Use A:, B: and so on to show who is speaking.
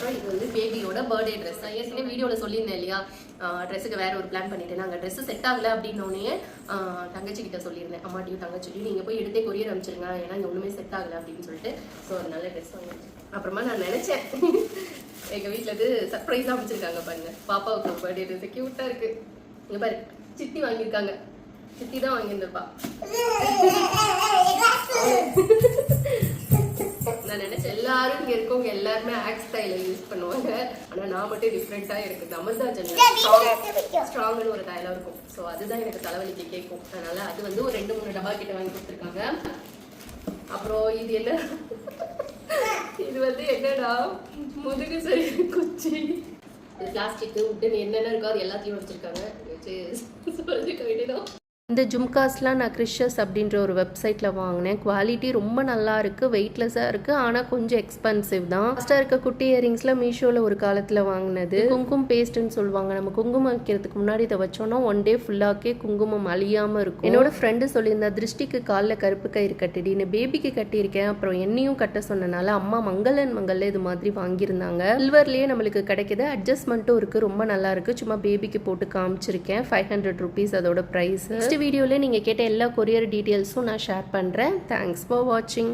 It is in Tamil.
A: அப்புறம் இது வந்து பேபியோட பர்த்டே ட்ரெஸ். நான் ஏற்கனவே வீடியோவில் சொல்லியிருந்தேன் இல்லையா, ட்ரெஸ்ஸுக்கு வேறு ஒரு பிளான் பண்ணிட்டேன். அங்கே ட்ரெஸ்ஸு செட் ஆகலை அப்படின்னோடனே தங்கச்சிக்கிட்ட சொல்லியிருந்தேன், அம்மாட்டியும் தங்கச்சியும் நீங்கள் போய் எடுத்தே கொரியர் அனுப்பிச்சிருங்க, ஏன்னா இங்கே ஒன்றுமே செட் ஆகலை அப்படின்னு சொல்லிட்டு. ஸோ அதனால ட்ரெஸ் வாங்கிடுச்சு. அப்புறமா நான் நினச்சேன் எங்கள் வீட்டில் இது சர்ப்ரைஸாக அமைச்சிருக்காங்க பாருங்க, பாப்பாவுக்கு பர்த்டே ட்ரெஸ் க்யூட்டாக இருக்குது. இங்கே பாரு, சித்தி வாங்கியிருக்காங்க, சித்தி தான் வாங்கியிருந்திருப்பா. நான் நினைச்சேன் எல்லாரும் இங்க இருக்கவங்க எல்லாருமே ஆக்ஸ் ஸ்டைல யூஸ் பண்ணுவாங்க, ஆனா நான் மட்டும் டிஃப்ரெண்டா எனக்கு அமர்தா ஜெனரல் ஸ்ட்ராங்னு ஒரு டயலாக் இருக்கும். ஸோ அதுதான் எனக்கு தலைவலிக்கு கேட்கும். அதனால அது வந்து ஒரு 2-3 டப்பா கிட்ட வாங்கி கொடுத்துருக்காங்க. அப்புறம் இது என்ன, இது வந்து என்னடா முதுகு சரி குச்சி, பிளாஸ்டிக் உட்டன் என்னென்ன இருக்கோ அது எல்லாத்தையும் வச்சிருக்காங்க. சொல்லிக்க வேண்டியதான். இந்த ஜும்காஸ்லாம் நான் கிறிஷஸ் அப்படின்ற ஒரு வெப்சைட்டில் வாங்கினேன். குவாலிட்டி ரொம்ப நல்லா இருக்குது, வெயிட்லெஸ்ஸாக இருக்குது, ஆனால் கொஞ்சம் எக்ஸ்பென்சிவ் தான். ஃபஸ்ட்டாக இருக்க குட்டி இயரிங்ஸில் மீஷோவில் ஒரு காலத்தில் வாங்கினது. குங்குமம் பேஸ்ட்டுன்னு சொல்லுவாங்க. நம்ம குங்குமம் வைக்கிறதுக்கு முன்னாடி இதை வச்சோன்னா 1 டே ஃபுல்லாக்கே குங்குமம் அழியாமல் இருக்கும். என்னோட ஃப்ரெண்டு சொல்லியிருந்தா திருஷ்டிக்கு காலில் கருப்பு கயிறு கட்டிடின்னு, பேபிக்கு கட்டியிருக்கேன். அப்புறம் என்னையும் கட்ட சொன்னனால அம்மா மங்கல்ல இது மாதிரி வாங்கியிருந்தாங்க. சில்வர்லேயே நம்மளுக்கு கிடைக்கிது, அட்ஜஸ்ட்மெண்ட்டும் இருக்குது, ரொம்ப நல்லா இருக்குது. சும்மா பேபிக்கு போட்டு காமிச்சிருக்கேன். 500 rupees அதோட ப்ரைஸ். வீடியோவில் நீங்கள் கேட்ட எல்லா கொரியர் டீட்டெயில்ஸும் நான் ஷேர் பண்ணுறேன். தேங்க்ஸ் ஃபார் வாட்சிங்.